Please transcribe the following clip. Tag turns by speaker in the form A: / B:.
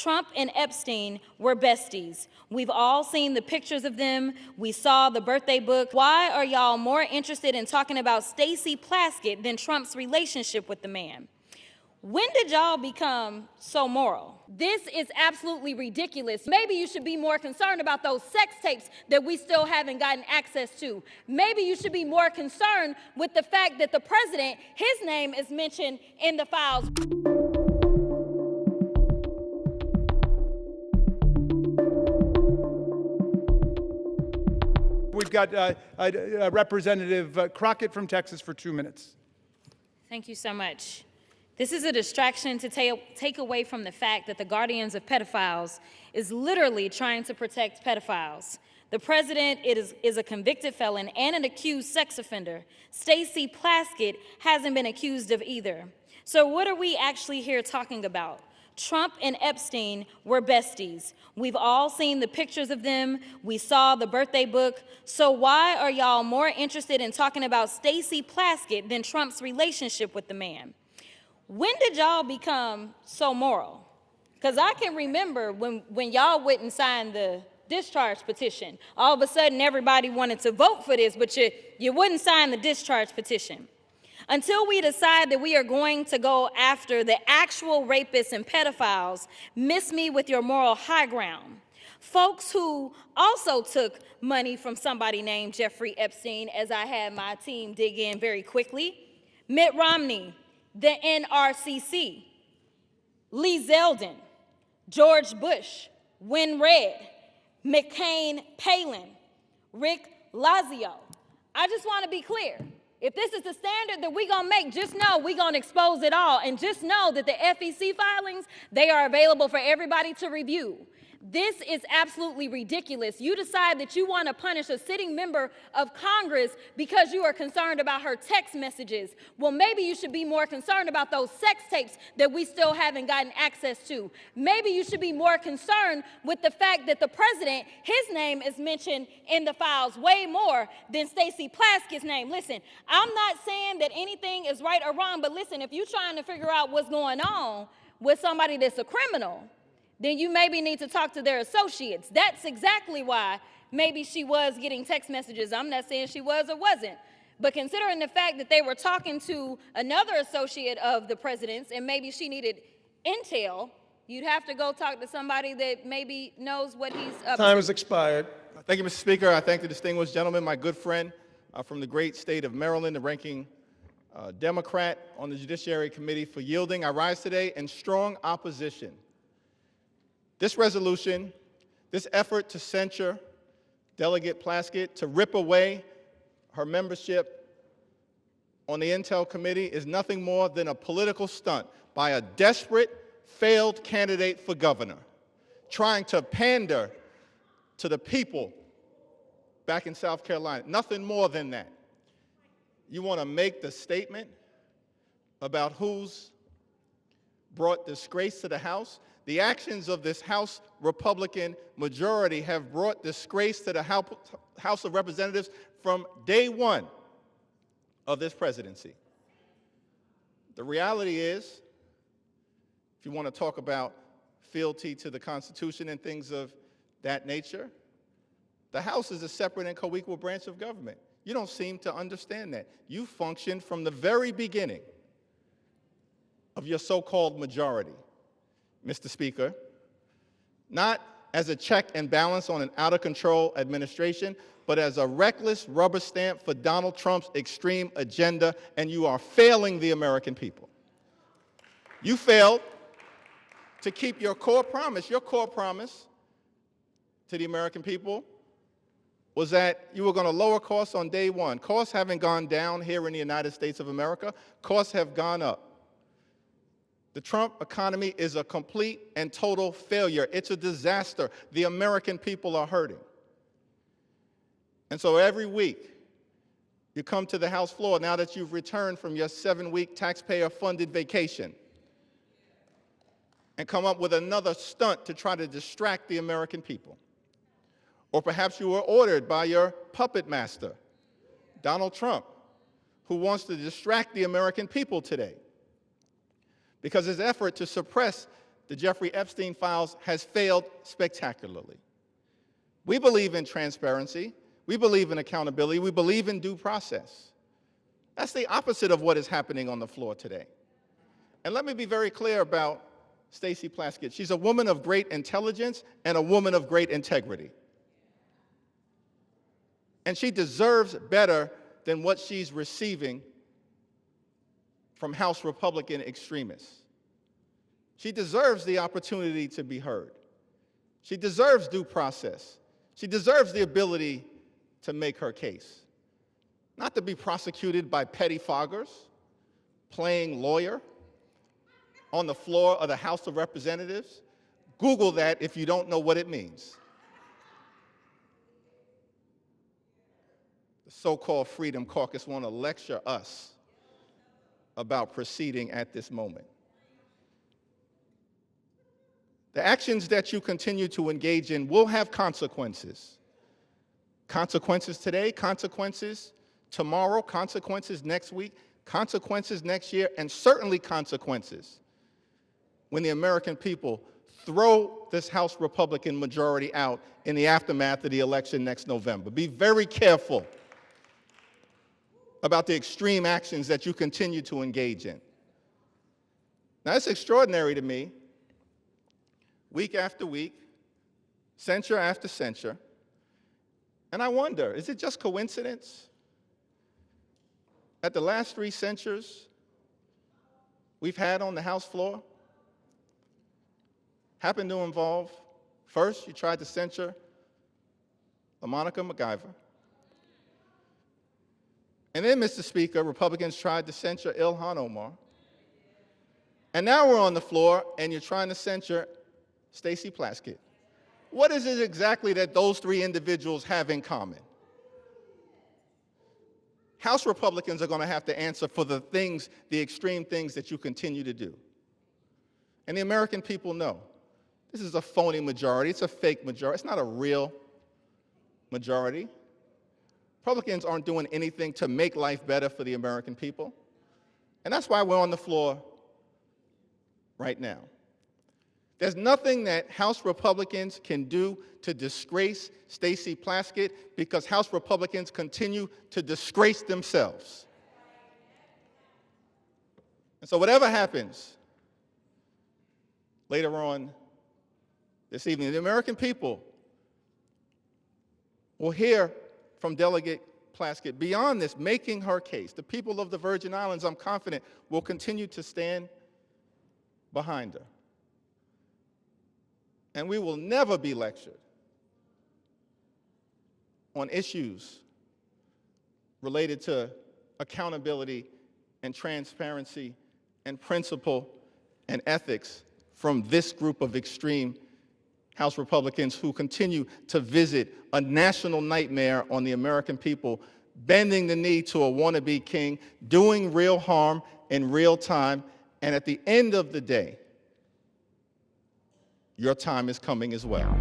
A: Trump and Epstein were besties. We've all seen the pictures of them. We saw the birthday book. Why are y'all more interested in talking about Stacey Plaskett than Trump's relationship with the man? When did y'all become so moral? This is absolutely ridiculous. Maybe you should be more concerned about those sex tapes that we still haven't gotten access to. Maybe you should be more concerned with the fact that the president, his name is mentioned in the files.
B: We've got Representative Crockett from Texas for 2 minutes.
A: Thank you so much. This is a distraction to take away from the fact that the Guardians of Pedophiles is literally trying to protect pedophiles. The president is a convicted felon and an accused sex offender. Stacey Plaskett hasn't been accused of either. So what are we actually here talking about? Trump and Epstein were besties. We've all seen the pictures of them. We saw the birthday book. So why are y'all more interested in talking about Stacey Plaskett than Trump's relationship with the man? When did y'all become so moral? Because I can remember when y'all went and signed the discharge petition. All of a sudden, everybody wanted to vote for this, but you wouldn't sign the discharge petition. Until we decide that we are going to go after the actual rapists and pedophiles, miss me with your moral high ground. Folks who also took money from somebody named Jeffrey Epstein, as I had my team dig in very quickly. Mitt Romney, the NRCC, Lee Zeldin, George Bush, Win Red, McCain Palin, Rick Lazio. I just want to be clear. If this is the standard that we're going to make, just know we're going to expose it all. And just know that the FEC filings, they are available for everybody to review. This is absolutely ridiculous. You decide that you want to punish a sitting member of Congress because you are concerned about her text messages. Well, maybe you should be more concerned about those sex tapes that we still haven't gotten access to. Maybe you should be more concerned with the fact that the president, his name is mentioned in the files way more than Stacey Plaskett's name. Listen, I'm not saying that anything is right or wrong, but listen, if you're trying to figure out what's going on with somebody that's a criminal, then you maybe need to talk to their associates. That's exactly why maybe she was getting text messages. I'm not saying she was or wasn't. But considering the fact that they were talking to another associate of the president's and maybe she needed intel, you'd have to go talk to somebody that maybe knows what he's up to.
C: Time has expired.
D: Thank you, Mr. Speaker. I thank the distinguished gentleman, my good friend from the great state of Maryland, the ranking Democrat on the Judiciary Committee, for yielding. I rise today in strong opposition. This resolution, this effort to censure Delegate Plaskett, to rip away her membership on the Intel Committee, is nothing more than a political stunt by a desperate, failed candidate for governor, trying to pander to the people back in South Carolina. Nothing more than that. You want to make the statement about who's brought disgrace to the House? The actions of this House Republican majority have brought disgrace to the House of Representatives from day one of this presidency. The reality is, if you want to talk about fealty to the Constitution and things of that nature, the House is a separate and co-equal branch of government. You don't seem to understand that. You functioned from the very beginning of your so-called majority, Mr. Speaker, not as a check and balance on an out-of-control administration, but as a reckless rubber stamp for Donald Trump's extreme agenda, and you are failing the American people. You failed to keep your core promise. Your core promise to the American people was that you were going to lower costs on day one. Costs haven't gone down here in the United States of America. Costs have gone up. The Trump economy is a complete and total failure. It's a disaster. The American people are hurting. And so every week, you come to the House floor now that you've returned from your 7-week taxpayer-funded vacation and come up with another stunt to try to distract the American people. Or perhaps you were ordered by your puppet master, Donald Trump, who wants to distract the American people today, because his effort to suppress the Jeffrey Epstein Files has failed spectacularly. We believe in transparency. We believe in accountability. We believe in due process. That's the opposite of what is happening on the floor today. And let me be very clear about Stacey Plaskett. She's a woman of great intelligence and a woman of great integrity. And she deserves better than what she's receiving from House Republican extremists. She deserves the opportunity to be heard. She deserves due process. She deserves the ability to make her case, not to be prosecuted by pettifoggers playing lawyer on the floor of the House of Representatives. Google that if you don't know what it means. The so-called Freedom Caucus want to lecture us about proceeding at this moment. The actions that you continue to engage in will have consequences. Consequences today, consequences tomorrow, consequences next week, consequences next year, and certainly consequences when the American people throw this House Republican majority out in the aftermath of the election next November. Be very careful about the extreme actions that you continue to engage in. Now, it's extraordinary to me, week after week, censure after censure, and I wonder, is it just coincidence that the last 3 censures we've had on the House floor happen to involve, first, you tried to censure Monica MacGyver. And then, Mr. Speaker, Republicans tried to censure Ilhan Omar. And now we're on the floor, and you're trying to censure Stacey Plaskett. What is it exactly that those 3 individuals have in common? House Republicans are going to have to answer for the things, the extreme things that you continue to do. And the American people know. This is a phony majority. It's a fake majority. It's not a real majority. Republicans aren't doing anything to make life better for the American people. And that's why we're on the floor right now. There's nothing that House Republicans can do to disgrace Stacey Plaskett because House Republicans continue to disgrace themselves. And so whatever happens later on this evening, the American people will hear from Delegate Plaskett beyond this, making her case. The people of the Virgin Islands, I'm confident, will continue to stand behind her. And we will never be lectured on issues related to accountability and transparency and principle and ethics from this group of extreme House Republicans who continue to visit a national nightmare on the American people, bending the knee to a wannabe king, doing real harm in real time, and at the end of the day, your time is coming as well.